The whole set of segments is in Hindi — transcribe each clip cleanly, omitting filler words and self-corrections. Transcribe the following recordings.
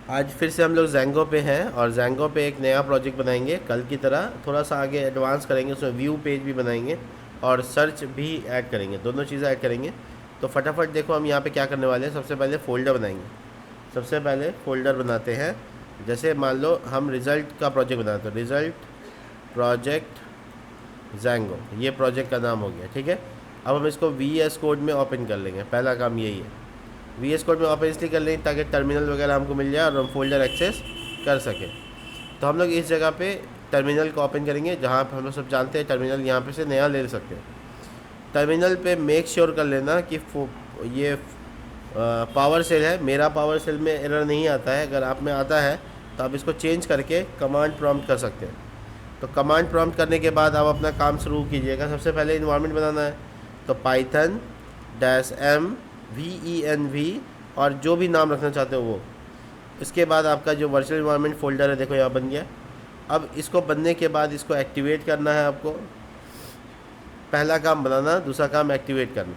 आज फिर से हम लोग ज़ेंगो पे हैं और ज़ेंगो पे एक नया प्रोजेक्ट बनाएंगे कल की तरह, थोड़ा सा आगे एडवांस करेंगे, उसमें व्यू पेज भी बनाएंगे और सर्च भी ऐड करेंगे, दोनों चीज़ें ऐड करेंगे। तो फटाफट देखो हम यहाँ पे क्या करने वाले हैं। सबसे पहले फ़ोल्डर बनाएंगे। सबसे पहले फ़ोल्डर बनाते हैं। जैसे मान लो हम रिज़ल्ट का प्रोजेक्ट बनाते हैं, रिज़ल्ट प्रोजेक्ट ज़ेंगो, ये प्रोजेक्ट का नाम हो गया, ठीक है। अब हम इसको VS कोड में ओपन कर लेंगे। पहला काम यही है, VS कोड में ओपन इसलिए कर लेंगे ताकि टर्मिनल वगैरह हमको मिल जाए और हम फोल्डर एक्सेस कर सकें। तो हम लोग इस जगह पे टर्मिनल को ओपन करेंगे, जहाँ पर हम लोग सब जानते हैं टर्मिनल यहाँ पे से नया ले सकते हैं। टर्मिनल पे मेक श्योर कर लेना कि ये पावर सेल है। मेरा पावर सेल में एरर नहीं आता है, अगर आप में आता है तो आप इसको चेंज करके कमांड प्रॉम्प्ट कर सकते हैं। तो कमांड प्रॉम्प्ट करने के बाद आप अपना काम शुरू कीजिएगा। सबसे पहले इन्वायरमेंट बनाना है, तो पाइथन -m venv और जो भी नाम रखना चाहते हो वो। इसके बाद आपका जो वर्चुअल इन्वायरमेंट फ़ोल्डर है देखो यहाँ बन गया। अब इसको बनने के बाद इसको एक्टिवेट करना है आपको। पहला काम बनाना, दूसरा काम एक्टिवेट करना।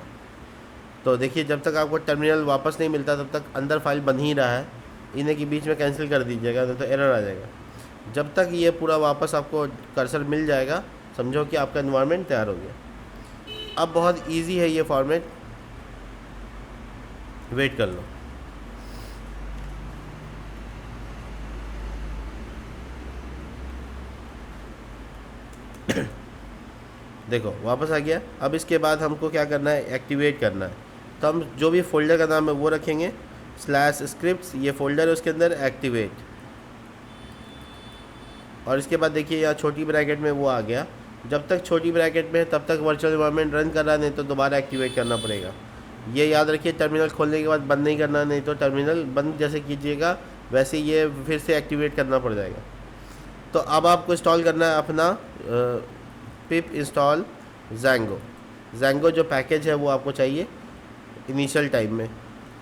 तो देखिए जब तक आपको टर्मिनल वापस नहीं मिलता तब तक अंदर फाइल बन ही रहा है। इन्हें के बीच में कैंसिल कर दीजिएगा, नहीं तो एरर आ जाएगा। जब तक ये पूरा वापस आपको कर्सर मिल जाएगा समझो कि आपका इन्वायरमेंट तैयार हो गया। अब बहुत ईजी है ये फॉर्मेट, वेट कर लो। देखो वापस आ गया। अब इसके बाद हमको क्या करना है, एक्टिवेट करना है। तो हम जो भी फोल्डर का नाम है वो रखेंगे, /scripts ये फोल्डर है, उसके अंदर एक्टिवेट। और इसके बाद देखिए यहाँ छोटी ब्रैकेट में वो आ गया। जब तक छोटी ब्रैकेट में है तब तक वर्चुअल इन्वायरमेंट रन कर रहा है, नहीं तो दोबारा एक्टिवेट करना पड़ेगा। ये याद रखिए, टर्मिनल खोलने के बाद बंद नहीं करना, नहीं तो टर्मिनल बंद जैसे कीजिएगा वैसे ये फिर से एक्टिवेट करना पड़ जाएगा। तो अब आपको इंस्टॉल करना है अपना पिप इंस्टॉल ज़ेंगो जो पैकेज है वो आपको चाहिए इनिशियल टाइम में।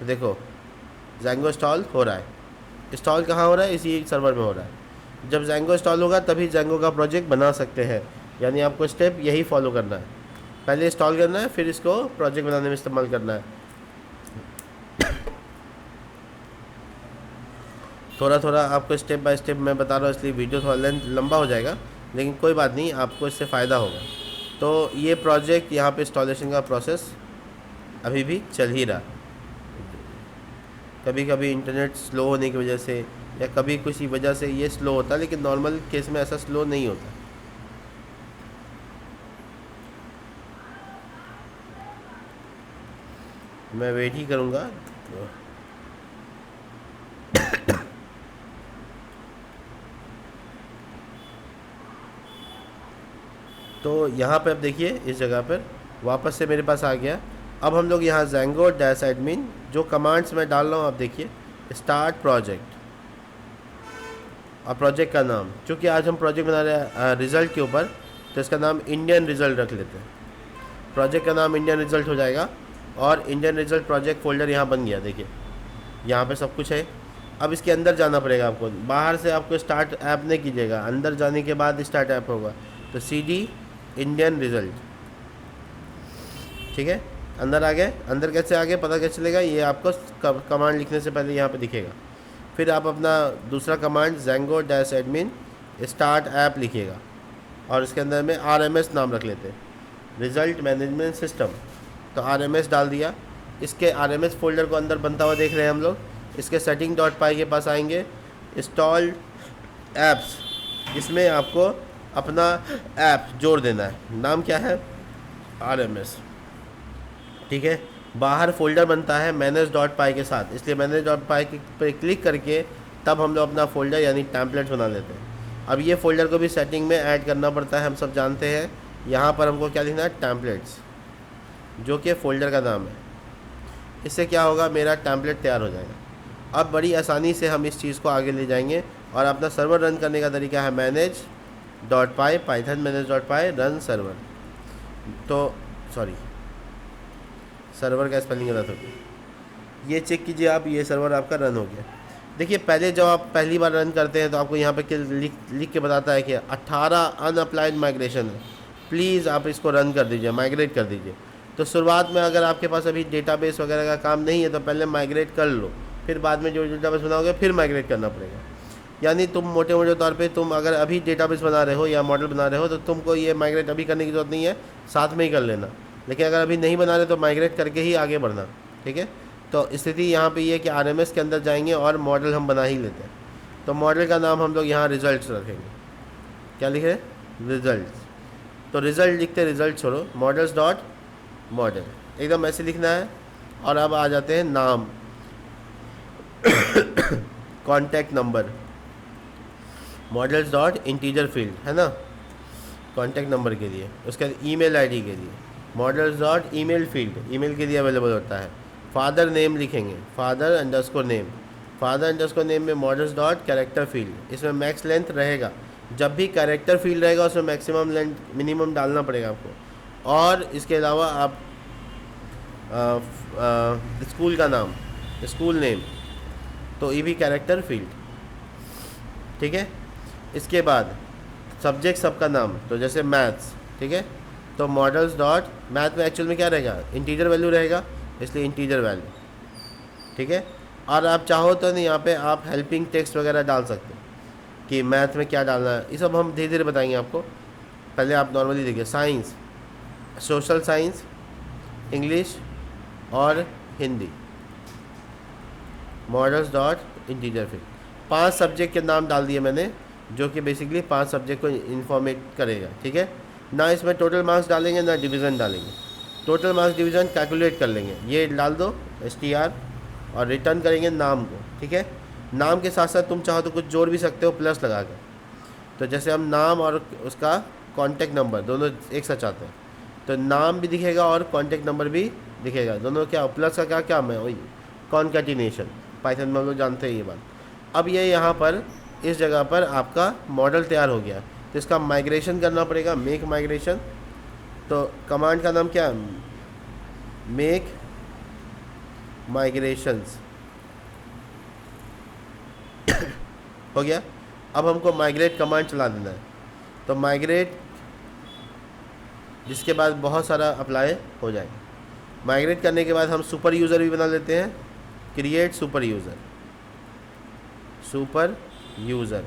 तो देखो ज़ेंगो इंस्टॉल हो रहा है। इंस्टॉल कहाँ हो रहा है, इसी सर्वर में हो रहा है। जब ज़ेंगो इंस्टॉल होगा तभी ज़ेंगो का प्रोजेक्ट बना सकते हैं। यानी आपको स्टेप यही फॉलो करना है, पहले इंस्टॉल करना है फिर इसको प्रोजेक्ट बनाने में इस्तेमाल करना है। थोड़ा थोड़ा आपको स्टेप बाय स्टेप मैं बता रहा हूँ, इसलिए वीडियो थोड़ा लेंथ लंबा हो जाएगा, लेकिन कोई बात नहीं, आपको इससे फ़ायदा होगा। तो ये प्रोजेक्ट यहाँ पे इंस्टॉलेशन का प्रोसेस अभी भी चल ही रहा। कभी कभी इंटरनेट स्लो होने की वजह से या कभी किसी वजह से ये स्लो होता है, लेकिन नॉर्मल केस में ऐसा स्लो नहीं होता। मैं वेट ही करूँगा। तो यहाँ पे अब देखिए इस जगह पर वापस से मेरे पास आ गया। अब हम लोग यहाँ ज़ेंगो-एडमिन जो कमांड्स मैं डाल रहा हूँ, आप देखिए स्टार्ट प्रोजेक्ट और प्रोजेक्ट का नाम, चूँकि आज हम प्रोजेक्ट बना रहे हैं रिज़ल्ट के ऊपर, तो इसका नाम इंडियन रिज़ल्ट रख लेते हैं। प्रोजेक्ट का नाम इंडियन रिज़ल्ट हो जाएगा और इंडियन रिज़ल्ट प्रोजेक्ट फ़ोल्डर यहाँ बन गया। देखिए यहाँ पे सब कुछ है। अब इसके अंदर जाना पड़ेगा आपको, बाहर से आपको स्टार्ट ऐप नहीं कीजिएगा, अंदर जाने के बाद स्टार्ट ऐप होगा। तो CD इंडियन रिज़ल्ट, ठीक है। अंदर आ गए। अंदर कैसे आ गए पता कैसे चलेगा, ये आपको कमांड लिखने से पहले यहाँ पे दिखेगा। फिर आप अपना दूसरा कमांड ज़ेंगो-एडमिन स्टार्ट ऐप लिखिएगा और इसके अंदर में RMS नाम रख लेते हैं, रिज़ल्ट मैनेजमेंट सिस्टम। तो RMS डाल दिया। इसके RMS फोल्डर को अंदर बनता हुआ देख रहे हैं हम लोग। इसके setting.py के पास आएंगे, इंस्टॉल ऐप्स, इसमें आपको अपना ऐप जोड़ देना है। नाम क्या है, RMS, ठीक है। बाहर फोल्डर बनता है manage.py के साथ, इसलिए manage.py पे क्लिक करके तब हम लोग अपना फोल्डर यानी टैम्पलेट्स बना लेते हैं। अब ये फोल्डर को भी सेटिंग में ऐड करना पड़ता है, हम सब जानते हैं। यहाँ पर हमको क्या लिखना है, टैम्पलेट्स, जो कि फ़ोल्डर का नाम है। इससे क्या होगा, मेरा टैम्पलेट तैयार हो जाएगा। अब बड़ी आसानी से हम इस चीज़ को आगे ले जाएंगे। और अपना सर्वर रन करने का तरीका है manage.py, Python manage.py run server. तो सॉरी, सर्वर का स्पेलिंग गलत हो गया, ये चेक कीजिए आप, ये सर्वर आपका रन हो गया। देखिए पहले जब आप पहली बार रन करते हैं तो आपको यहाँ पे लिख के बताता है कि 18 अनअप्लाइड माइग्रेशन है, प्लीज़ आप इसको रन कर दीजिए, माइग्रेट कर दीजिए। तो शुरुआत में अगर आपके पास अभी डेटाबेस वगैरह का काम नहीं है तो पहले माइग्रेट कर लो, फिर बाद में जो डेटाबेस बनाओगे फिर माइग्रेट करना पड़ेगा। यानी तुम मोटे मोटे तौर पे तुम अगर अभी डेटाबेस बना रहे हो या मॉडल बना रहे हो तो तुमको ये माइग्रेट अभी करने की ज़रूरत नहीं है, साथ में ही कर लेना। लेकिन अगर अभी नहीं बना रहे तो माइग्रेट करके ही आगे बढ़ना, ठीक है। तो स्थिति यहाँ पे ये है कि RMS के अंदर जाएंगे और मॉडल हम बना ही लेते हैं। तो मॉडल का नाम हम लोग यहाँ रिजल्ट्स रखेंगे। क्या लिखे? रिजल्ट्स। तो रिजल्ट लिखते, रिजल्ट छोड़ो, मॉडल्स डॉट मॉडल एकदम ऐसे लिखना है। और अब आ जाते हैं नाम, contact number, models dot integer field है ना, कॉन्टैक्ट नंबर के लिए। उसके बाद ईमेल आईडी के लिए models dot email field, email के लिए अवेलेबल होता है। फादर नेम लिखेंगे, father underscore name, father underscore name में मॉडल्स डॉट कैरेक्टर फील्ड। इसमें मैक्स लेंथ रहेगा, जब भी कैरेक्टर फील्ड रहेगा उसमें मैक्सिमम लेंथ मिनिमम डालना पड़ेगा आपको। और इसके अलावा आप स्कूल का नाम, स्कूल नेम, तो ये भी कैरेक्टर फील्ड, ठीक है। इसके बाद सब्जेक्ट सबका नाम, तो जैसे मैथ्स, ठीक है, तो मॉडल्स डॉट मैथ में एक्चुअल में क्या रहेगा, इंटीजर वैल्यू रहेगा, इसलिए इंटीजर वैल्यू, ठीक है। और आप चाहो तो नहीं यहाँ पे आप हेल्पिंग टेक्स्ट वगैरह डाल सकते हो कि मैथ में क्या डालना है, ये सब हम धीरे धीरे बताएंगे आपको। पहले आप नॉर्मली देखिए, साइंस, सोशल साइंस, इंग्लिश और Hindi, models dot integer field. 5 subject के नाम डाल दिए मैंने, जो कि बेसिकली 5 सब्जेक्ट को इन्फॉर्मेट करेगा, ठीक है। ना इसमें टोटल मार्क्स डालेंगे ना डिवीज़न डालेंगे, टोटल मार्क्स डिवीज़न कैलकुलेट कर लेंगे, ये डाल दो STR और रिटर्न करेंगे नाम को, ठीक है। नाम के साथ साथ तुम चाहो तो कुछ जोड़ भी सकते हो प्लस लगा कर। तो जैसे हम नाम और उसका कॉन्टैक्ट नंबर दोनों एक साथ चाहते हैं, तो नाम भी दिखेगा और कॉन्टैक्ट नंबर भी दिखेगा, दोनों क्या प्लस का क्या काम है, वही कॉन्कैटिनेशन, पाइथन में हम लोग जानते हैं ये बात। अब ये यहाँ पर इस जगह पर आपका मॉडल तैयार हो गया, तो इसका माइग्रेशन करना पड़ेगा, मेक माइग्रेशन। तो कमांड का नाम क्या है, मेक माइग्रेशंस हो गया। अब हमको माइग्रेट कमांड चला देना है, तो माइग्रेट, जिसके बाद बहुत सारा अप्लाई हो जाएगा। माइग्रेट करने के बाद हम सुपर यूज़र भी बना लेते हैं, create super user, super user.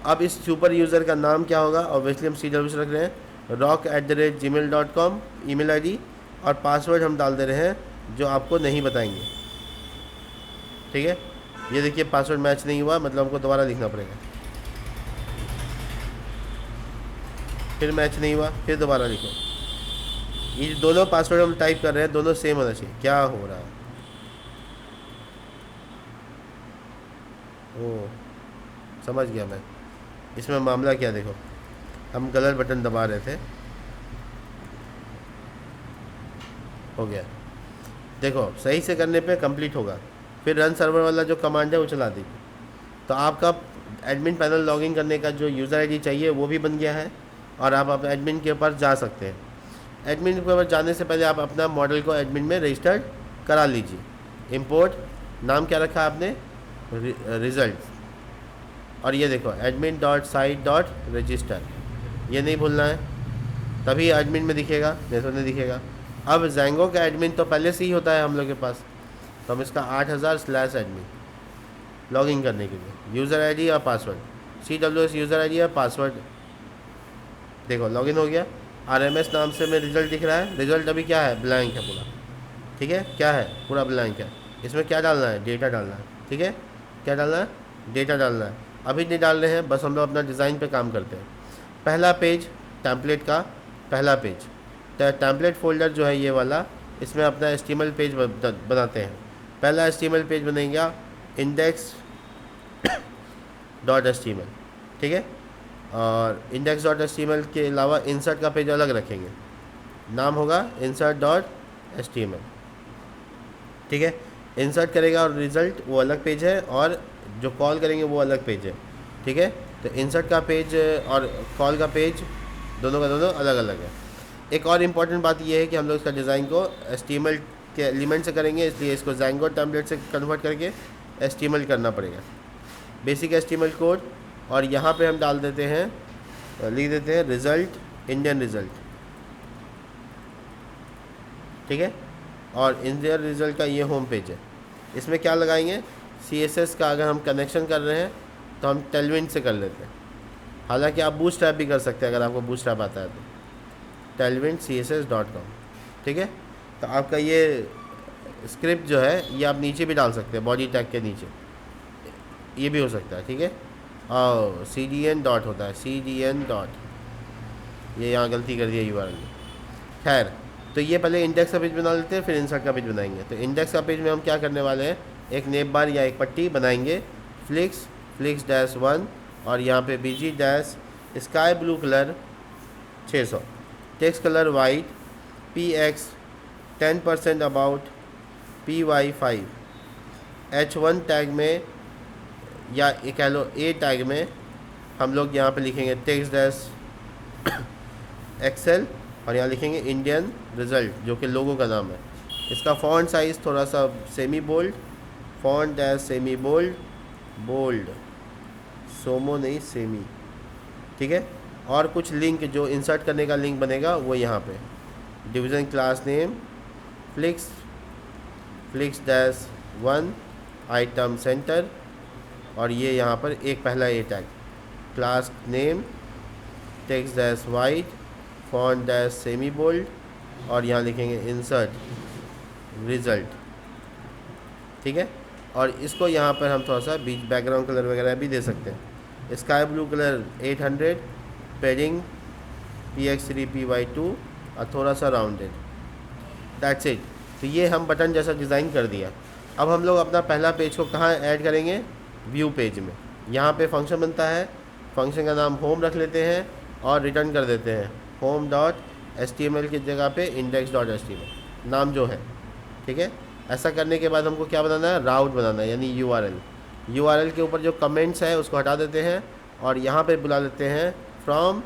अब इस सुपर यूज़र का नाम क्या होगा, ऑब्वियसली हम CWS रख रहे हैं, rock@gmail.com ईमेल आईडी, और पासवर्ड हम डाल दे रहे हैं जो आपको नहीं बताएंगे, ठीक है। ये देखिए पासवर्ड मैच नहीं हुआ, मतलब हमको दोबारा लिखना पड़ेगा, फिर मैच नहीं हुआ, फिर दोबारा लिखो। ये दोनों पासवर्ड हम टाइप कर रहे हैं, दोनों सेम होना चाहिए। क्या हो रहा है, ओ समझ गया मैं, इसमें मामला क्या, देखो हम गलत बटन दबा रहे थे, हो गया, देखो सही से करने पे कंप्लीट होगा। फिर रन सर्वर वाला जो कमांड है वो चला दीजिए, तो आपका एडमिन पैनल लॉगिन करने का जो यूज़र आईडी चाहिए वो भी बन गया है, और आप एडमिन के ऊपर जा सकते हैं। एडमिन के ऊपर जाने से पहले आप अपना मॉडल को एडमिन में रजिस्टर्ड करा लीजिए। इंपोर्ट, नाम क्या रखा आपने, रिजल्ट, और ये देखो admin.site.register, ये नहीं भूलना है, तभी एडमिन में दिखेगा, नहीं तो नहीं दिखेगा। अब जेंगो का एडमिन तो पहले से ही होता है हम लोग के पास, तो हम इसका 8000/admin लॉगिन करने के लिए, यूज़र आईडी और पासवर्ड, CWS यूज़र आईडी और पासवर्ड, देखो लॉगिन हो गया। RMS नाम से में रिज़ल्ट दिख रहा है, रिज़ल्ट अभी क्या है, ब्लैंक है पूरा, ठीक है, क्या है, पूरा ब्लैंक है। इसमें क्या डालना है, डेटा डालना है, ठीक है, क्या डालना है, डेटा डालना है। अभी नहीं डाल रहे हैं, बस हम लोग अपना डिज़ाइन पे काम करते हैं। पहला पेज टेम्पलेट का, पहला पेज टेम्पलेट फोल्डर जो है ये वाला, इसमें अपना HTML पेज बनाते हैं। पहला HTML पेज बनेगा index.html, ठीक है, और index.html के अलावा इंसर्ट का पेज अलग रखेंगे, नाम होगा insert.html, ठीक है। इंसर्ट करेगा और रिज़ल्ट वो अलग पेज है, और जो कॉल करेंगे वो अलग पेज है, ठीक है। तो इंसर्ट का पेज और कॉल का पेज दोनों का दोनों अलग अलग है। एक और इम्पॉर्टेंट बात ये है कि हम लोग इसका डिज़ाइन को HTML के एलिमेंट से करेंगे, इसलिए इसको Django टेम्पलेट से कन्वर्ट करके HTML करना पड़ेगा, बेसिक HTML कोड। और यहाँ पे हम डाल देते हैं, लिख देते हैं रिज़ल्ट, इंडियन रिज़ल्ट, ठीक है, और इंडियन रिज़ल्ट का ये होम पेज है, इसमें क्या लगाएंगे, CSS का अगर हम कनेक्शन कर रहे हैं तो हम टेलविंड से कर लेते हैं। हालांकि आप बूटस्ट्रैप भी कर सकते हैं अगर आपको बूटस्ट्रैप आता है तो, tailwindcss.com। ठीक है, तो आपका ये स्क्रिप्ट जो है ये आप नीचे भी डाल सकते हैं, बॉडी टैग के नीचे ये भी हो सकता है। ठीक है, और CDN डॉट होता है, CDN डॉट, ये यहाँ गलती कर दिया URL में। खैर, तो ये पहले इंडेक्स का पेज बना लेते हैं, फिर इंसर्ट का पेज बनाएंगे। तो इंडेक्स का पेज में हम क्या करने वाले हैं, एक नेम बार या एक पट्टी बनाएंगे, फ्लिक्स-1, और यहाँ पे BG dash sky blue colour 600, text colour white, PX 10% about PY 5, H1 tag में या कह लो A टैग में हम लोग यहाँ पे लिखेंगे टेक्स्ट डैश एक्सेल, और यहाँ लिखेंगे इंडियन रिजल्ट जो कि लोगों का नाम है। इसका फॉन्ट साइज़ थोड़ा सा semi bold, font dash semi bold, bold सोमो नहीं सेमी। ठीक है, और कुछ लिंक जो इंसर्ट करने का लिंक बनेगा वो यहाँ पे, division class name flex one item centre, और ये यहाँ पर एक पहला a tag, class name text dash white, font dash semi bold, और यहाँ लिखेंगे इंसर्ट रिजल्ट। ठीक है, और इसको यहाँ पर हम थोड़ा सा बीच बैकग्राउंड कलर वगैरह भी दे सकते हैं, sky blue colour 800, पेडिंग PX 3 PY 2, और थोड़ा सा राउंडेड, दैट्स इट। तो ये हम बटन जैसा डिज़ाइन कर दिया। अब हम लोग अपना पहला पेज को कहाँ ऐड करेंगे, व्यू पेज में। यहाँ पे फंक्शन बनता है, फंक्शन का नाम होम रख लेते हैं और रिटर्न कर देते हैं home.html की जगह पे index.html नाम जो है। ठीक है, ऐसा करने के बाद हमको क्या बनाना है, राउट बनाना है, यानी URL के ऊपर जो कमेंट्स है उसको हटा देते हैं, और यहाँ पे बुला लेते हैं फ्रॉम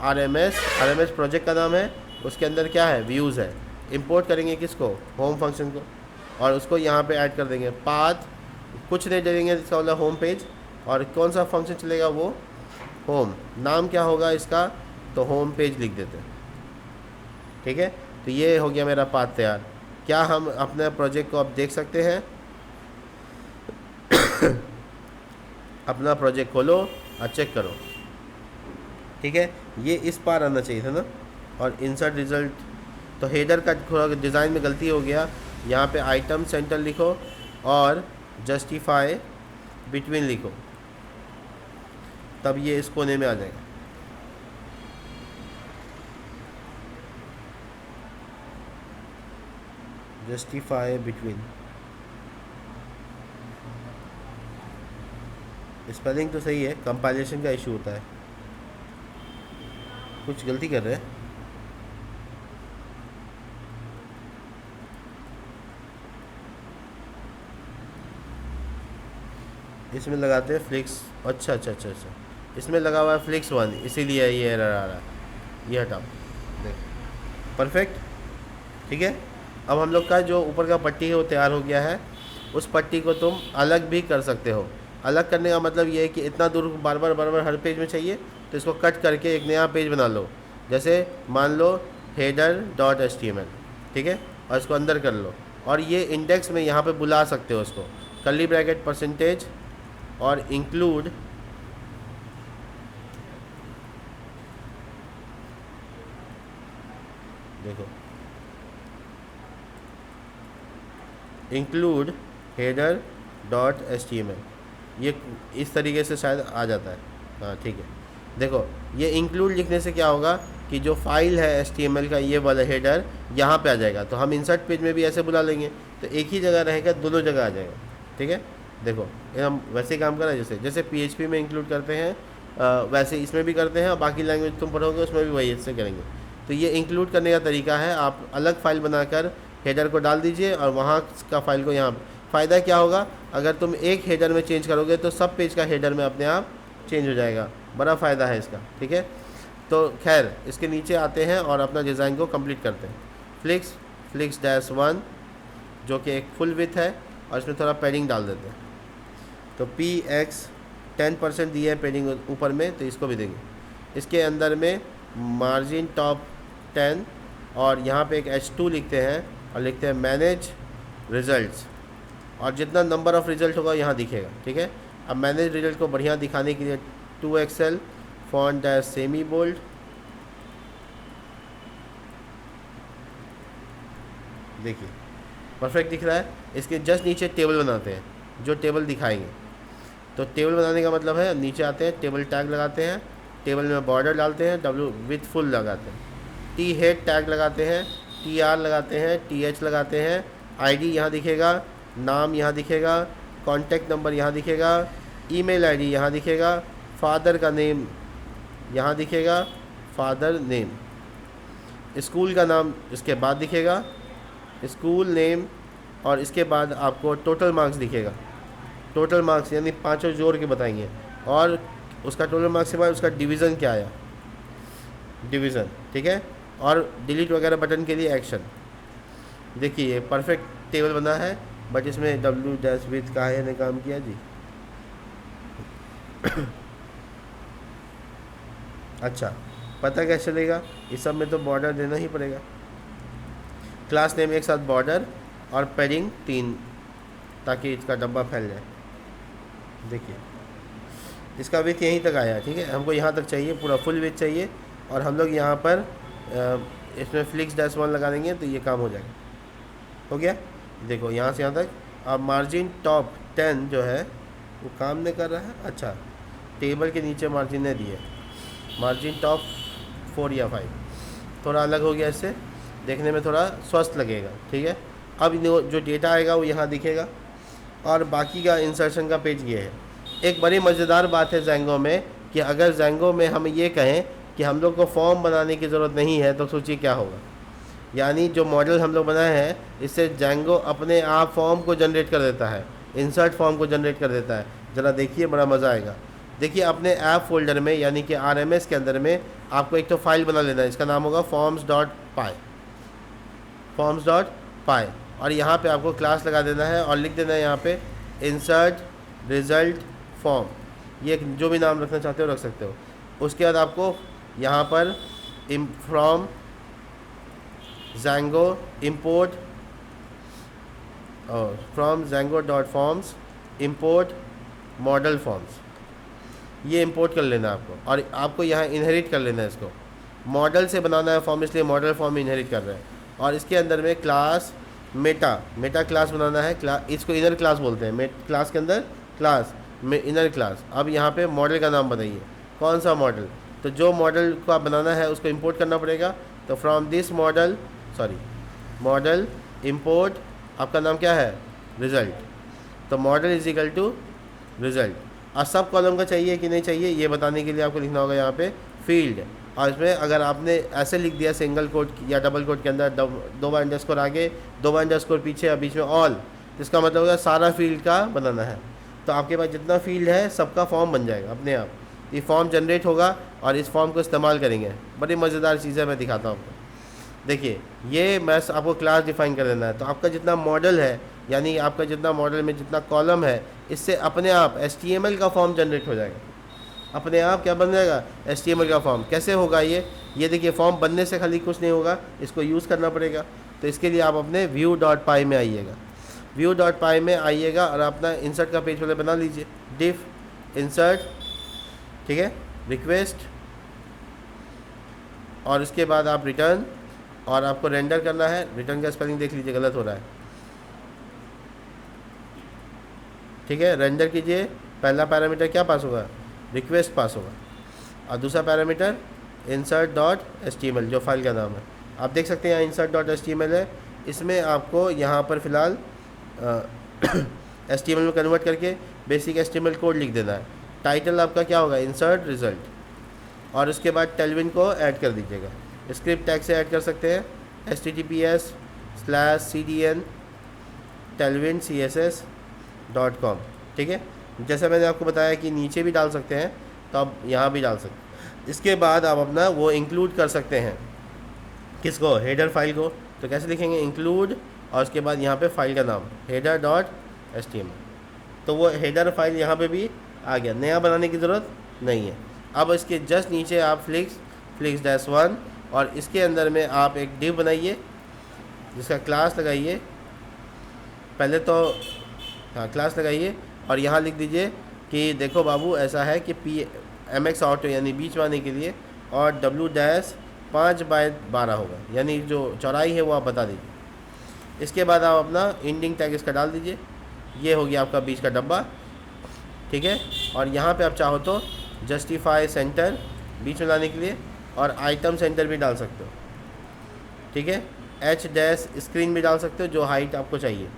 RMS प्रोजेक्ट का नाम है, उसके अंदर क्या है, व्यूज़ है। इंपोर्ट करेंगे किसको, होम फंक्शन को, और उसको यहाँ पे ऐड कर देंगे। पाथ कुछ नहीं देंगे, इसका वाला होम पेज, और कौन सा फंक्शन चलेगा वो होम, नाम क्या होगा इसका, तो होम पेज लिख देते हैं। ठीक है, तो ये हो गया मेरा पाथ तैयार। क्या हम अपने प्रोजेक्ट को अब देख सकते हैं अपना प्रोजेक्ट खोलो और चेक करो। ठीक है, ये इस पार आना चाहिए था ना, और इंसर्ट रिजल्ट, तो हेडर का थोड़ा डिज़ाइन में गलती हो गया, यहाँ पे आइटम सेंटर लिखो और जस्टिफाई बिटवीन लिखो, तब ये इस कोने में आ जाएगा। जस्टिफाई बिटवीन, स्पेलिंग तो सही है, कंपाइलेशन का इशू होता है, कुछ गलती कर रहे हैं। इसमें लगाते हैं फ्लिक्स, अच्छा, इसमें लगा हुआ है फ्लिक्स-1, इसीलिए ये एरर आ रहा है, ये हटाओ, देखो परफेक्ट। ठीक है, अब हम लोग का जो ऊपर का पट्टी है वो तैयार हो गया है। उस पट्टी को तुम अलग भी कर सकते हो। अलग करने का मतलब ये है कि इतना दूर बार बार हर पेज में चाहिए तो इसको कट करके एक नया पेज बना लो। जैसे मान लो header.html, ठीक है, और इसको अंदर कर लो, और ये इंडेक्स में यहाँ पे बुला सकते हो उसको, कर्ली ब्रैकेट परसेंटेज और इंक्लूड देखो इंक्लूड header.html, ये इस तरीके से शायद आ जाता है। हाँ ठीक है, देखो ये इंक्लूड लिखने से क्या होगा कि जो फाइल है HTML का ये वाला हेडर यहाँ पे आ जाएगा। तो हम इंसर्ट पेज में भी ऐसे बुला लेंगे तो एक ही जगह रहेगा, दोनों जगह आ जाएगा। ठीक है, देखो ये हम वैसे काम कर रहे हैं जैसे PHP में इंक्लूड करते हैं वैसे इसमें भी करते हैं, और बाकी लैंग्वेज तुम पढ़ोगे उसमें भी वही इससे करेंगे। तो ये इंक्लूड करने का तरीका है, आप अलग फाइल बनाकर हेडर को डाल दीजिए और वहाँ का फाइल को यहाँ। फ़ायदा क्या होगा, अगर तुम एक हेडर में चेंज करोगे तो सब पेज का हेडर में अपने आप चेंज हो जाएगा, बड़ा फ़ायदा है इसका। ठीक है, तो खैर इसके नीचे आते हैं और अपना डिज़ाइन को कंप्लीट करते हैं। फ्लिक्स-1 जो कि एक फुल विथ है और इसमें थोड़ा पैडिंग डाल देते हैं। तो PX 10% दिया है पैडिंग ऊपर में, तो इसको भी देंगे। इसके अंदर में मार्जिन टॉप 10 और यहाँ पे एक H2 लिखते हैं और लिखते हैं मैनेज रिजल्ट्स। और जितना नंबर ऑफ़ रिजल्ट होगा यहाँ दिखेगा, ठीक है। अब मैनेज रिजल्ट को बढ़िया दिखाने के लिए 2XL font dash semi bold, देखिए परफेक्ट दिख रहा है। इसके जस्ट नीचे टेबल बनाते हैं, जो टेबल दिखाएंगे। तो टेबल बनाने का मतलब है नीचे आते हैं, टेबल टैग लगाते हैं, टेबल में बॉर्डर डालते हैं, W विथ फुल लगाते हैं, T हेड टैग लगाते हैं, TR लगाते हैं, TH लगाते हैं, ID यहाँ दिखेगा, नाम यहाँ दिखेगा, कॉन्टैक्ट नंबर यहाँ दिखेगा, ईमेल ID यहाँ दिखेगा, फादर का नेम यहाँ दिखेगा, फादर नेम, स्कूल का नाम इसके बाद दिखेगा, स्कूल नेम, और इसके बाद आपको टोटल मार्क्स दिखेगा। टोटल मार्क्स यानी पाँचों जोड़ के बताएंगे, और उसका टोटल मार्क्स के बाद उसका डिवीज़न क्या आया, डिवीज़न, ठीक है। और डिलीट वगैरह बटन के लिए एक्शन। देखिए ये परफेक्ट टेबल बना है, बट इसमें W डैश विथ का है ने काम किया जी। अच्छा, पता कैसे चलेगा, इस सब में तो बॉर्डर देना ही पड़ेगा। क्लास नेम एक साथ बॉर्डर और पैडिंग 3, ताकि इसका डब्बा फैल जाए। देखिए इसका विथ यहीं तक आया, ठीक है। हमको यहाँ तक चाहिए, पूरा फुल विथ चाहिए, और हम लोग यहाँ पर इसमें फ्लिक्स डैश 1 लगा देंगे तो ये काम हो जाएगा। हो गया, देखो यहाँ से यहाँ तक। अब मार्जिन टॉप 10 जो है वो काम नहीं कर रहा है। अच्छा, टेबल के नीचे मार्जिन ने दिए, मार्जिन टॉप 4 या 5, थोड़ा अलग हो गया, इससे देखने में थोड़ा स्वस्थ लगेगा, ठीक है। अब जो डेटा आएगा वो यहाँ दिखेगा, और बाकी का इंसर्शन का पेज ये है। एक बड़ी मज़ेदार बात है ज़ेंगो में कि अगर ज़ेंगो में हम ये कहें कि हम लोग को फॉर्म बनाने की ज़रूरत नहीं है, तो सोचिए क्या होगा। यानी जो मॉडल हम लोग बनाए हैं, इससे ज़ेंगो अपने आप फॉर्म को जनरेट कर देता है, इंसर्ट फॉर्म को जनरेट कर देता है। ज़रा देखिए, बड़ा मज़ा आएगा। देखिए अपने ऐप फोल्डर में यानी कि RMS के अंदर में आपको एक तो फाइल बना लेना है, इसका नाम होगा forms.py, forms.py, और यहाँ पे आपको क्लास लगा देना है और लिख देना है यहाँ पे इंसर्ट रिजल्ट फॉर्म। ये जो भी नाम रखना चाहते हो रख सकते हो। उसके बाद आपको यहाँ पर from Django import from Django.forms import model forms, ये इंपोर्ट कर लेना आपको, और आपको यहाँ इनहेरिट कर लेना है। इसको मॉडल से बनाना है फॉर्म, इसलिए मॉडल फॉर्म इनहेरिट कर रहे हैं। और इसके अंदर में क्लास मेटा क्लास बनाना है। इसको इनर क्लास बोलते हैं। क्लास के अंदर क्लास में इनर क्लास। अब यहाँ पे मॉडल का नाम बताइए, कौन सा मॉडल। तो जो मॉडल को आप बनाना है उसको इंपोर्ट करना पड़ेगा। तो फ्रॉम दिस मॉडल इंपोर्ट, आपका नाम क्या है, रिज़ल्ट। तो model is equal to result. और सब कॉलम का चाहिए कि नहीं चाहिए ये बताने के लिए आपको लिखना होगा यहाँ पे फील्ड। और इसमें अगर आपने ऐसे लिख दिया सिंगल कोट या डबल कोट के अंदर 2 बार अंडरस्कोर आगे 2 बार अंडरस्कोर पीछे और बीच में ऑल, इसका मतलब होगा सारा फील्ड का बनाना है। तो आपके पास जितना फील्ड है सबका फॉर्म बन जाएगा अपने आप। ये फॉर्म जनरेट होगा और इस फॉर्म को इस्तेमाल करेंगे। बड़ी मज़ेदार चीज़ है, मैं दिखाता हूँ आपको। देखिए ये मैं आपको क्लास डिफाइन कर देना है। तो आपका जितना मॉडल है यानी आपका जितना मॉडल में जितना कॉलम है, इससे अपने आप HTML का फॉर्म जनरेट हो जाएगा। अपने आप क्या बन जाएगा, HTML का फॉर्म। कैसे होगा ये देखिए, फॉर्म बनने से खाली कुछ नहीं होगा, इसको यूज़ करना पड़ेगा। तो इसके लिए आप अपने view.py में आइएगा, view.py में आइएगा और अपना इंसर्ट का पेज पहले बना लीजिए। डिफ इंसर्ट, ठीक है, रिक्वेस्ट, और उसके बाद आप रिटर्न, और आपको रेंडर करना है। रिटर्न का स्पेलिंग देख लीजिए, गलत हो रहा है, ठीक है। रेंडर कीजिए। पहला पैरामीटर क्या पास होगा, रिक्वेस्ट पास होगा, और दूसरा पैरामीटर insert.html जो फाइल का नाम है। आप देख सकते हैं यहाँ insert.html है। इसमें आपको यहाँ पर फ़िलहाल HTML में कन्वर्ट करके बेसिक HTML कोड लिख देना है। टाइटल आपका क्या होगा, इंसर्ट रिज़ल्ट, और उसके बाद टेलविन को ऐड कर दीजिएगा। स्क्रिप्ट टैग से ऐड कर सकते हैं https://cdn tailwindcss.com, ठीक है। जैसा मैंने आपको बताया कि नीचे भी डाल सकते हैं, तो आप यहाँ भी डाल सकते हैं। इसके बाद आप अपना वो इंक्लूड कर सकते हैं, किसको, हेडर फाइल को। तो कैसे लिखेंगे, इंक्लूड, और उसके बाद यहाँ पे फाइल का नाम header.html। तो वो हेडर फाइल यहाँ पे भी आ गया, नया बनाने की ज़रूरत नहीं है। अब इसके जस्ट नीचे आप फ्लिक्स-1, और इसके अंदर में आप एक डिव बनाइए जिसका क्लास लगाइए। पहले तो हाँ क्लास लगाइए और यहाँ लिख दीजिए कि देखो बाबू ऐसा है कि MX ऑटो यानी बीच में आने के लिए और W-5/12 होगा, यानी जो चौड़ाई है वो आप बता दीजिए। इसके बाद आप अपना इंडिंग टैग इसका डाल दीजिए। ये हो गया आपका बीच का डब्बा, ठीक है। और यहाँ पे आप चाहो तो जस्टिफाई सेंटर बीच में लाने के लिए और आइटम सेंटर भी डाल सकते हो, ठीक है। H- स्क्रीन भी डाल सकते हो जो हाइट आपको चाहिए।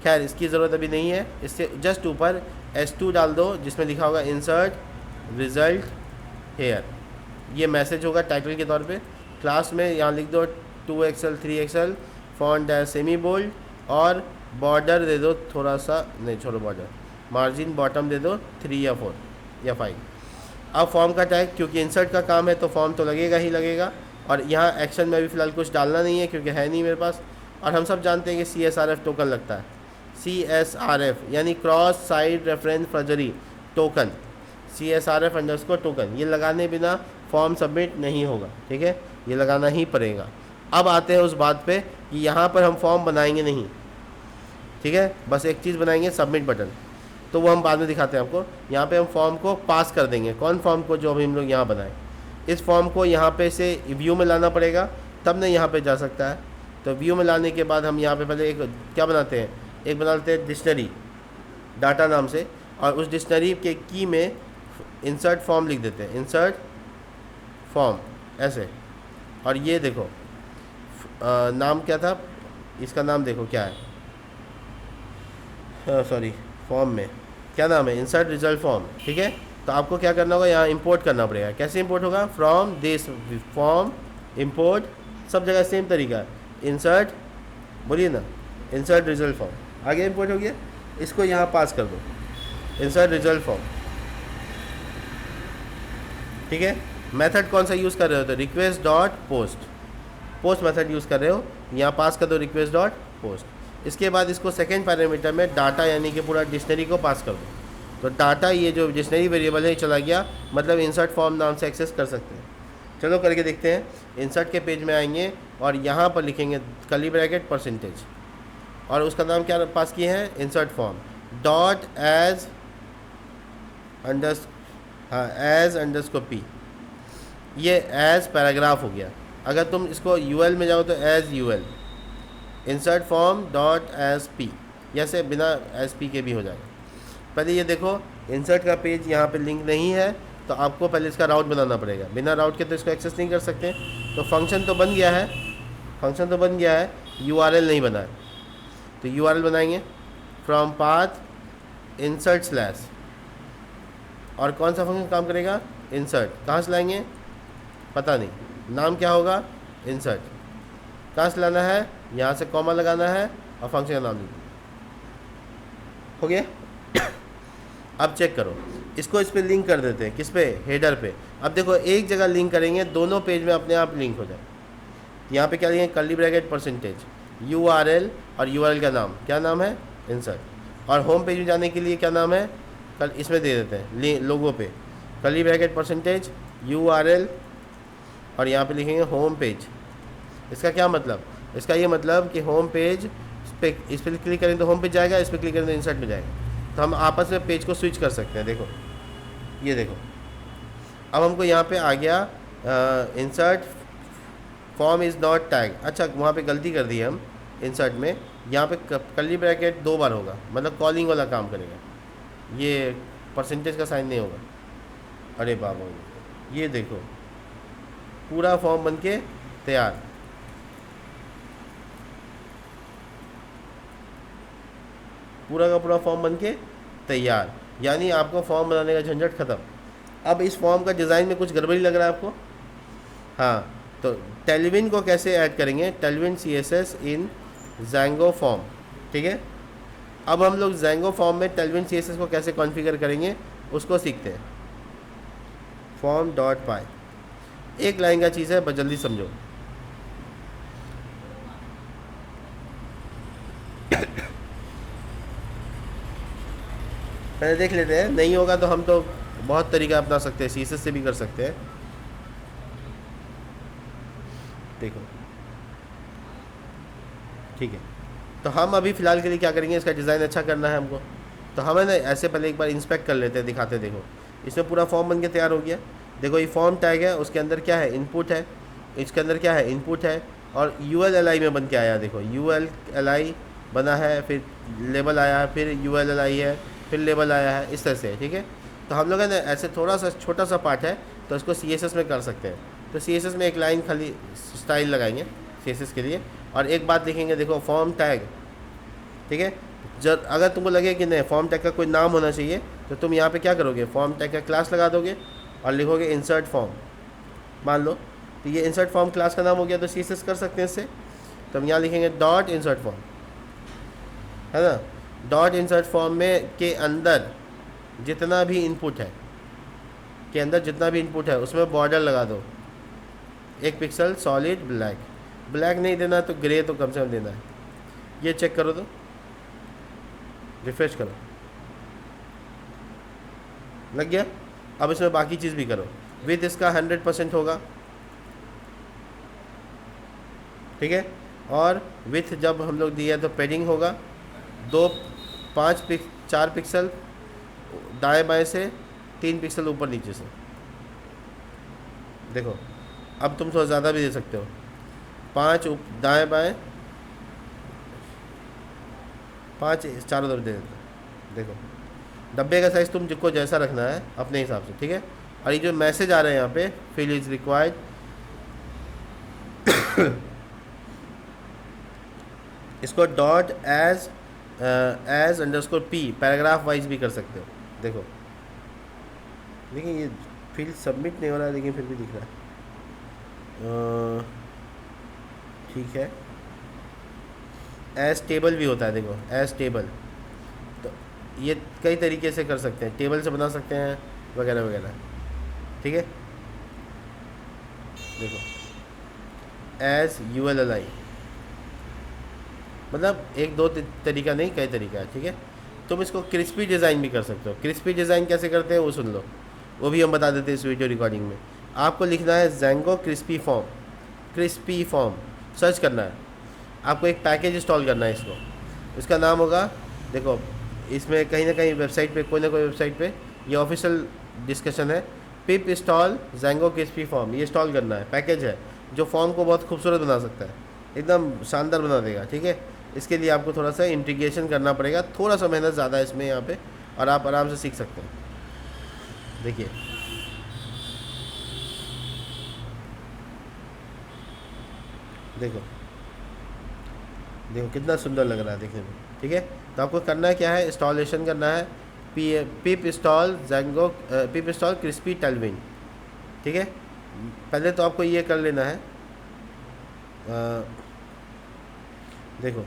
खैर इसकी ज़रूरत अभी नहीं है, इससे जस्ट ऊपर S2 डाल दो जिसमें लिखा होगा इंसर्ट रिजल्ट हेयर। ये मैसेज होगा टाइटल के तौर पे। क्लास में यहाँ लिख दो 2XL 3XL font semi bold और बॉर्डर दे दो थोड़ा सा, नहीं छोड़ो बॉर्डर, मार्जिन बॉटम दे दो 3 या 4 या 5। अब फॉर्म का टैग, क्योंकि इंसर्ट का काम है तो फॉर्म तो लगेगा ही लगेगा। और यहाँ एक्शन में भी फ़िलहाल कुछ डालना नहीं है क्योंकि है नहीं मेरे पास। और हम सब जानते हैं कि CSRF टोकन लगता है। CSRF यानी cross side reference forgery token, CSRF_ token, ये लगाने बिना फॉर्म सबमिट नहीं होगा, ठीक है, ये लगाना ही पड़ेगा। अब आते हैं उस बात पे कि यहाँ पर हम फॉर्म बनाएंगे नहीं, ठीक है, बस एक चीज़ बनाएंगे, सबमिट बटन। तो वो हम बाद में दिखाते हैं आपको। यहाँ पे हम फॉर्म को पास कर देंगे। कौन फॉर्म को? जो अभी हम लोग यहाँ बनाए। इस फॉर्म को यहाँ पे से व्यू में लाना पड़ेगा तब नहीं यहाँ पे जा सकता है। तो व्यू में लाने के बाद हम यहाँ पे पहले एक क्या बनाते हैं, एक बनाते हैं डिक्शनरी डाटा नाम से, और उस डिक्शनरी के की में इंसर्ट फॉर्म लिख देते हैं, इंसर्ट फॉर्म ऐसे। और ये देखो नाम क्या था इसका, नाम देखो क्या है, सॉरी फॉर्म में क्या नाम है, इंसर्ट रिजल्ट फॉर्म, ठीक है। तो आपको क्या करना होगा, यहाँ इंपोर्ट करना पड़ेगा। कैसे इंपोर्ट होगा? फ्रॉम दिस फॉर्म इंपोर्ट, सब जगह सेम तरीका है। इंसर्ट बोलिए ना, इंसर्ट रिजल्ट फॉर्म, आगे इंपोर्ट हो गया। इसको यहाँ पास कर दो, इंसर्ट रिजल्ट फॉर्म, ठीक है। मेथड कौन सा यूज़ कर रहे हो? तो request dot post, post method use कर रहे हो, यहाँ पास कर दो रिक्वेस्ट डॉट पोस्ट। इसके बाद इसको सेकेंड पैरामीटर में डाटा यानी कि पूरा डिक्शनरी को पास कर दो। तो डाटा ये जो डिक्शनरी वेरिएबल है चला गया, मतलब इंसर्ट फॉर्म नाम से एक्सेस कर सकते हैं। चलो करके देखते हैं। इंसर्ट के पेज में आएंगे और यहाँ पर लिखेंगे कर्ली ब्रैकेट परसेंटेज, और उसका नाम क्या पास किए हैं, insert form dot as underscore P. ये एज पैराग्राफ हो गया। अगर तुम इसको यूएल में जाओ तो as UL, insert form dot as P, जैसे बिना एज पी के भी हो जाएगा। पहले ये देखो इंसर्ट का पेज यहाँ पे लिंक नहीं है, तो आपको पहले इसका राउट बनाना पड़ेगा। बिना राउट के तो इसको एक्सेस नहीं कर सकते। तो फंक्शन तो बन गया है, फंक्शन तो बन गया है, URL नहीं बना है। तो URL बनाएंगे फ्रॉम पाथ इंसर्ट स्लैश, और कौन सा फंक्शन काम करेगा, इंसर्ट। कहाँ से लाएंगे पता नहीं, नाम क्या होगा, इंसर्ट। कहाँ से लाना है, यहाँ से कॉमा लगाना है और फंक्शन का नाम लिख हो गया। अब चेक करो, इसको इस पर लिंक कर देते हैं, किस पे, हेडर पे। अब देखो एक जगह लिंक करेंगे, दोनों पेज में अपने आप लिंक हो जाए। यहाँ पे क्या लिखेंगे, कर्ली ब्रैकेट परसेंटेज URL, और URL का नाम क्या नाम है, इंसर्ट। और होम पेज में जाने के लिए क्या नाम है, कल इसमें दे देते हैं लोगों पे कर्ली ब्रैकेट परसेंटेज URL, और यहाँ पे लिखेंगे होम पेज। इसका क्या मतलब, इसका ये मतलब कि होम पेज इस पर क्लिक करें तो होम पेज जाएगा, इस पर क्लिक करें तो इंसर्ट में जाएगा। तो हम आपस में पेज को स्विच कर सकते हैं। देखो ये देखो, अब हमको यहाँ पे आ गया insert form is not tag. अच्छा वहाँ पे गलती कर दी है हम, इंसर्ट में यहाँ पे कर्ली ब्रैकेट 2 बार होगा, मतलब कॉलिंग वाला काम करेगा, ये परसेंटेज का साइन नहीं होगा। अरे बाबा, ये देखो पूरा फॉर्म बन के तैयार। पूरा का पूरा फॉर्म बन के तैयार, यानी आपको फॉर्म बनाने का झंझट खत्म। अब इस फॉर्म का डिज़ाइन में कुछ गड़बड़ी लग रहा है आपको? हाँ, तो टेलविन को कैसे ऐड करेंगे, टेलविन CSS इन Django फॉर्म, ठीक है। अब हम लोग Django फॉर्म में टेलविन CSS को कैसे कॉन्फ़िगर करेंगे उसको सीखते हैं। फॉर्म डॉट पाई, एक लाइन का चीज़ है, बस जल्दी समझो। पहले देख लेते हैं, नहीं होगा तो हम तो बहुत तरीका अपना सकते हैं, CSS से भी कर सकते हैं। देखो ठीक है, तो हम अभी फ़िलहाल के लिए क्या करेंगे, इसका डिज़ाइन अच्छा करना है हमको, तो हमें ना ऐसे पहले एक बार इंस्पेक्ट कर लेते हैं, दिखाते हैं। देखो इसमें पूरा फॉर्म बन के तैयार हो गया। देखो ये फॉर्म टैग है, उसके अंदर क्या है, इनपुट है, इसके अंदर क्या है, इनपुट है, और ULLI में बन के आया। देखो ULLI बना है, फिर लेबल आया है, फिर ULLI है, फिर लेबल आया है, इस तरह से, ठीक है। तो हम लोग है ना ऐसे थोड़ा सा छोटा सा पार्ट है, तो इसको CSS में कर सकते हैं। तो CSS में एक लाइन खाली स्टाइल लगाएंगे CSS के लिए, और एक बात लिखेंगे, देखो फॉर्म टैग, ठीक है। जब अगर तुमको लगे कि नहीं फॉर्म टैग का कोई नाम होना चाहिए, तो तुम यहाँ पे क्या करोगे, फॉर्म टैग का क्लास लगा दोगे और लिखोगे इंसर्ट फॉर्म, मान लो। तो ये इंसर्ट फॉर्म क्लास का नाम हो गया, तो CSS कर सकते हैं इससे। तो हम यहाँ लिखेंगे डॉट इंसर्ट फॉर्म, है ना। डॉट इंसर्ट फॉर्म में के अंदर जितना भी इनपुट है, के अंदर जितना भी इनपुट है उसमें बॉर्डर लगा दो 1 पिक्सल सॉलिड ब्लैक। ब्लैक नहीं देना तो ग्रे तो कम से कम देना है। ये चेक करो, तो रिफ्रेश करो, लग गया। अब इसमें बाकी चीज़ भी करो, विथ इसका 100% होगा, ठीक है। और विथ जब हम लोग दिया तो पेडिंग होगा 4 पिक्सल दाएं बाएं से, 3 पिक्सल ऊपर नीचे से। देखो अब तुम थोड़ा ज़्यादा भी दे सकते हो, 5 दाएं बाएं, 5 चारों तरफ दे देते हो। देखो डब्बे का साइज़ तुम जिसको जैसा रखना है अपने हिसाब से, ठीक है। और ये जो मैसेज आ रहे हैं यहाँ पे, फिल इज़ रिक्वायर्ड, इसको dot as underscore P paragraph wise भी कर सकते हो। देखो देखिए ये फिल सबमिट नहीं हो रहा है, लेकिन फिर भी दिख रहा है, ठीक है। एज टेबल भी होता है, देखो एज टेबल, तो ये कई तरीके से कर सकते हैं, टेबल से बना सकते हैं वगैरह वगैरह, ठीक है। देखो एज ULLI, मतलब 1-2 तरीका नहीं, कई तरीका है, ठीक है। तुम इसको क्रिस्पी डिज़ाइन भी कर सकते हो। क्रिस्पी डिज़ाइन कैसे करते हैं वो सुन लो, वो भी हम बता देते हैं इस वीडियो रिकॉर्डिंग में। आपको लिखना है Django crispy form, crispy form search करना है। आपको एक पैकेज इंस्टॉल करना है, इसका नाम होगा, देखो इसमें कहीं ना कहीं वेबसाइट पे, कोई ना कोई वेबसाइट पे ये ऑफिशियल डिस्कशन है, पिप इंस्टॉल Django क्रिस्पी फॉर्म। ये इंस्टॉल करना है, पैकेज है जो फॉर्म को बहुत खूबसूरत बना सकता है, एकदम शानदार बना देगा, ठीक है। इसके लिए आपको थोड़ा सा इंटीग्रेशन करना पड़ेगा, थोड़ा सा मेहनत ज़्यादा है इसमें यहाँ पे, और आप आराम से सीख सकते हैं। देखिए देखो देखो कितना सुंदर लग रहा है देखने में, ठीक है। तो आपको करना क्या है, इंस्टॉलेशन करना है, पिप इंस्टॉल क्रिस्पी टेलविन, ठीक है। पहले तो आपको ये कर लेना है, देखो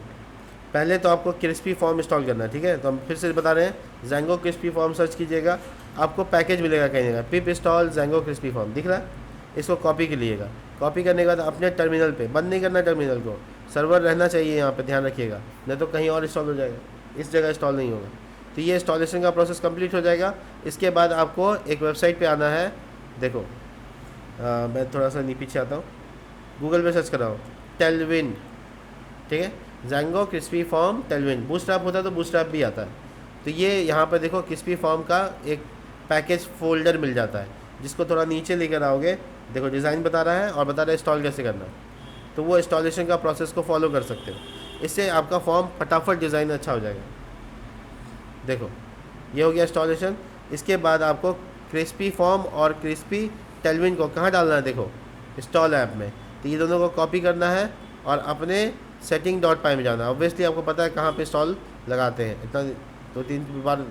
पहले तो आपको क्रिस्पी फॉर्म इंस्टॉल करना है, ठीक है। तो हम फिर से बता रहे हैं, Django क्रिस्पी फॉर्म सर्च कीजिएगा, आपको पैकेज मिलेगा कहीं जगह, पिप इंस्टॉल Django क्रिस्पी फॉर्म दिख रहा है। इसको कॉपी कर लीजिएगा, कॉपी करने के बाद अपने टर्मिनल पे, बंद नहीं करना टर्मिनल को, सर्वर रहना चाहिए यहाँ पे, ध्यान रखिएगा, नहीं तो कहीं और इंस्टॉल हो जाएगा, इस जगह इंस्टॉल नहीं होगा। तो ये इंस्टॉलेशन का प्रोसेस कंप्लीट हो जाएगा। इसके बाद आपको एक वेबसाइट पे आना है, देखो मैं थोड़ा सा पीछे आता हूँ, गूगल पे सर्च कर रहा हूँ, टेलविन, ठीक है। Django crispy form Tailwind, bootstrap होता है तो बूटस्ट्रैप भी आता है। तो ये यहाँ पर देखो क्रिस्पी फॉर्म का एक पैकेज फोल्डर मिल जाता है, जिसको थोड़ा नीचे लेकर आओगे, देखो डिज़ाइन बता रहा है और बता रहा है इंस्टॉल कैसे करना है। तो वो इंस्टॉलेशन का प्रोसेस को फॉलो कर सकते हो, इससे आपका फॉर्म फटाफट डिज़ाइन अच्छा हो जाएगा। देखो ये हो गया इंस्टॉलेशन। इसके बाद आपको क्रिस्पी फॉर्म और क्रिस्पी टेलविन को कहाँ डालना है, देखो इंस्टॉल ऐप में। तो ये दोनों को कॉपी करना है और अपने setting.py में जाना है। ऑब्वियसली आपको पता है कहाँ पे इंस्टॉल लगाते हैं, इतना 2-3 बार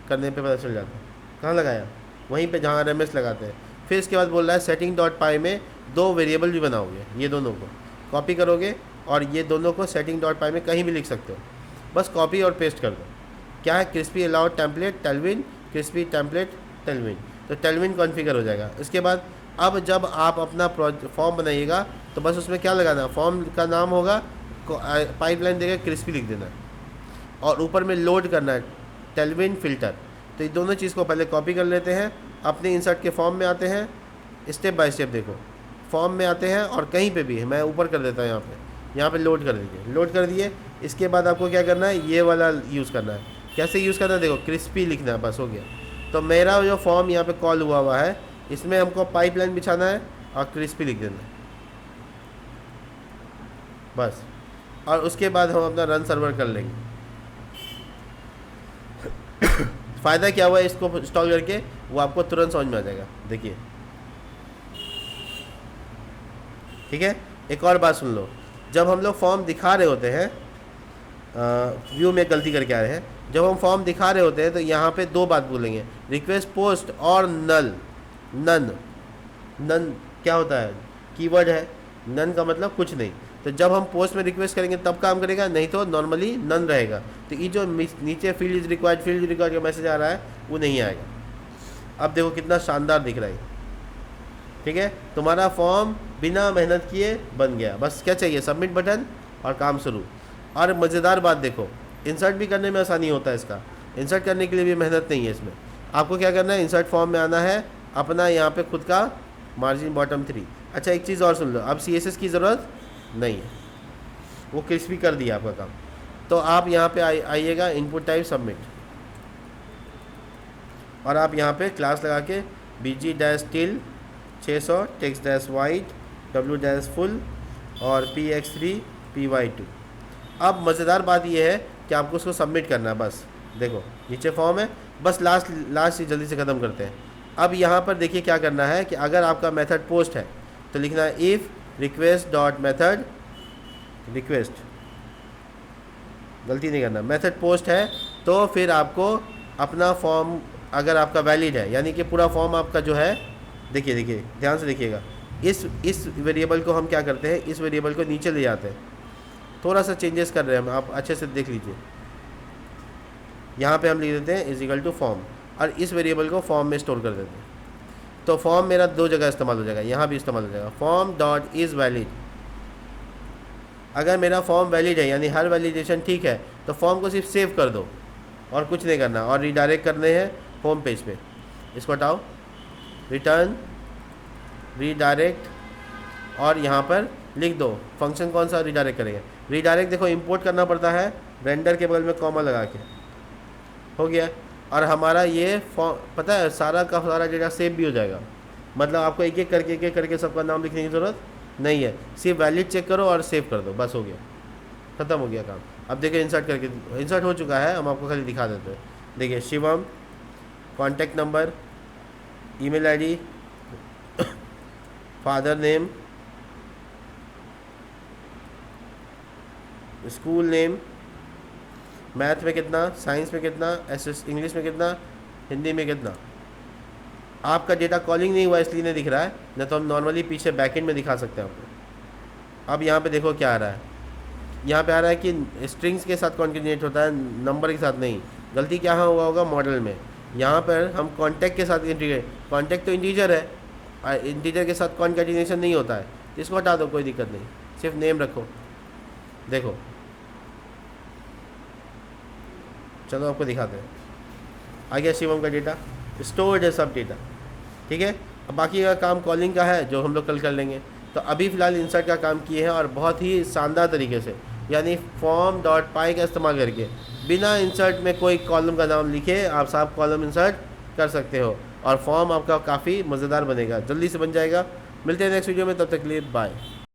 करने पे पता चल जाता है कहाँ लगाया, वहीं पे जहाँ RMS लगाते हैं। फिर इसके बाद बोल रहा है setting.py में 2 वेरिएबल भी बनाओगे, ये दोनों को कॉपी करोगे और ये दोनों को setting.py में कहीं भी लिख सकते हो, बस कॉपी और पेस्ट कर दो। क्या है, crispy allowed template Tailwind, crispy template Tailwind, तो टेलविन कॉन्फ़िगर हो जाएगा। इसके बाद अब जब आप अपना फॉर्म बनाइएगा तो बस उसमें क्या लगाना है, फॉर्म का नाम होगा, पाइपलाइन देकर क्रिस्पी लिख देना है और ऊपर में लोड करना है टेलविन फ़िल्टर। तो ये दोनों चीज़ को पहले कॉपी कर लेते हैं, अपने इंसर्ट के फॉर्म में आते हैं, स्टेप बाय स्टेप देखो, फॉर्म में आते हैं और कहीं पे भी मैं ऊपर कर देता हूँ यहाँ पे, यहाँ पे लोड कर दीजिए, लोड कर दिए। इसके बाद आपको क्या करना है, ये वाला यूज़ करना है। कैसे यूज़ करना है, देखो क्रिस्पी लिखना है, बस हो गया। तो मेरा जो फॉर्म यहाँ पे कॉल हुआ है, इसमें हमको पाइपलाइन बिछाना है और क्रिस्पी लिख देना है, बस। और उसके बाद हम अपना रन सर्वर कर लेंगे। फ़ायदा क्या हुआ है इसको इंस्टॉल करके, वो आपको तुरंत समझ में आ जाएगा, देखिए। ठीक है, एक और बात सुन लो, जब हम लोग फॉर्म दिखा रहे होते हैं, व्यू में गलती करके आ रहे हैं, जब हम फॉर्म दिखा रहे होते हैं तो यहाँ पे दो बात बोलेंगे, रिक्वेस्ट पोस्ट और नल। नन क्या होता है, कीवर्ड है, नन का मतलब कुछ नहीं। तो जब हम पोस्ट में रिक्वेस्ट करेंगे तब काम करेगा, नहीं तो नॉर्मली नन रहेगा। तो ये जो नीचे फील्ड इज रिक्वायर्ड का मैसेज आ रहा है वो नहीं आएगा। अब देखो कितना शानदार दिख रहा है। ठीक है, तुम्हारा फॉर्म बिना मेहनत किए बन गया। बस क्या चाहिए, सबमिट बटन और काम शुरू। और मज़ेदार बात देखो, इंसर्ट भी करने में आसानी होता है इसका। इंसर्ट करने के लिए भी मेहनत नहीं है इसमें। आपको क्या करना है, इंसर्ट फॉर्म में आना है, अपना यहाँ पे खुद का मार्जिन बॉटम 3। अच्छा एक चीज़ और सुन लो, अब CSS की ज़रूरत नहीं है, वो क्रिस्पी कर दिया आपका काम। तो आप यहाँ पे आइएगा, इनपुट टाइप सबमिट, और आप यहाँ पे क्लास लगा के bg-til 600 text-white w-full और px3 py2। अब मज़ेदार बात यह है कि आपको उसको सबमिट करना है, बस देखो नीचे फॉर्म है, बस लास्ट जल्दी से ख़त्म करते हैं। अब यहाँ पर देखिए क्या करना है कि अगर आपका मेथड पोस्ट है तो लिखना है if request dot method request, गलती नहीं करना, मेथड पोस्ट है तो फिर आपको अपना फॉर्म, अगर आपका वैलिड है, यानी कि पूरा फॉर्म आपका जो है, देखिए ध्यान से देखिएगा, इस वेरिएबल को हम क्या करते हैं, इस वेरिएबल को नीचे ले जाते हैं, थोड़ा सा चेंजेस कर रहे हैं हम, आप अच्छे से देख लीजिए। यहाँ पे हम लिख देते हैं इज इक्वल टू फॉर्म, और इस वेरिएबल को फॉर्म में स्टोर कर देते हैं। तो फॉर्म मेरा दो जगह इस्तेमाल हो जाएगा, यहाँ भी इस्तेमाल हो जाएगा, फॉर्म डॉट इज़ वैलिड। अगर मेरा फॉर्म वैलिड है, यानी हर वैलिडेशन ठीक है, तो फॉर्म को सिर्फ सेव कर दो और कुछ नहीं करना, और रिडायरेक्ट करने हैं होम पेज पे। इसको हटाओ, रिटर्न रिडायरेक्ट, और यहाँ पर लिख दो फंक्शन कौन सा रिडायरेक्ट करेंगे। रिडायरेक्ट देखो इंपोर्ट करना पड़ता है, रेंडर के बगल में कॉमा लगा के, हो गया। और हमारा ये फॉर्म पता है सारा का सारा डेटा सेव भी हो जाएगा, मतलब आपको एक एक करके सबका नाम लिखने की ज़रूरत नहीं है, सिर्फ वैलिड चेक करो और सेव कर दो, बस हो गया, ख़त्म हो गया काम। अब देखिए इंसर्ट करके, इंसर्ट हो चुका है, हम आपको खाली दिखा देते हैं। देखिए Shivam, contact number, email ID, father name, school name, math में कितना, साइंस में कितना, इंग्लिश में कितना, हिंदी में कितना। आपका डेटा कॉलिंग नहीं हुआ इसलिए नहीं दिख रहा है, न तो हम नॉर्मली पीछे बैकएंड में दिखा सकते हैं आपको। अब यहाँ पे देखो क्या आ रहा है, यहाँ पे आ रहा है कि स्ट्रिंग्स के साथ कॉन्केटिनेट होता है, नंबर के साथ नहीं। गलती क्या हुआ होगा मॉडल में, यहाँ पर हम कॉन्टैक्ट के साथ इंटीग्रेट, कॉन्टैक्ट तो इंटीजर है, इंटीजर के साथ कॉन्केटिनेशन नहीं होता है, इसको हटा दो, कोई दिक्कत नहीं, सिर्फ नेम रखो। देखो चलो आपको दिखाते हैं, आ गया शिवम का डेटा, स्टोर्ड है सब डेटा। ठीक है, अब बाकी का काम कॉलिंग का है जो हम लोग कल कर लेंगे। तो अभी फ़िलहाल इंसर्ट का काम किए हैं, और बहुत ही शानदार तरीके से, यानी फॉर्म डॉट पाई का इस्तेमाल करके बिना इंसर्ट में कोई कॉलम का नाम लिखे आप साफ कॉलम इंसर्ट कर सकते हो, और फॉर्म आपका काफ़ी मज़ेदार बनेगा, जल्दी से बन जाएगा। मिलते हैं नेक्स्ट वीडियो में, तब तक के लिए बाय।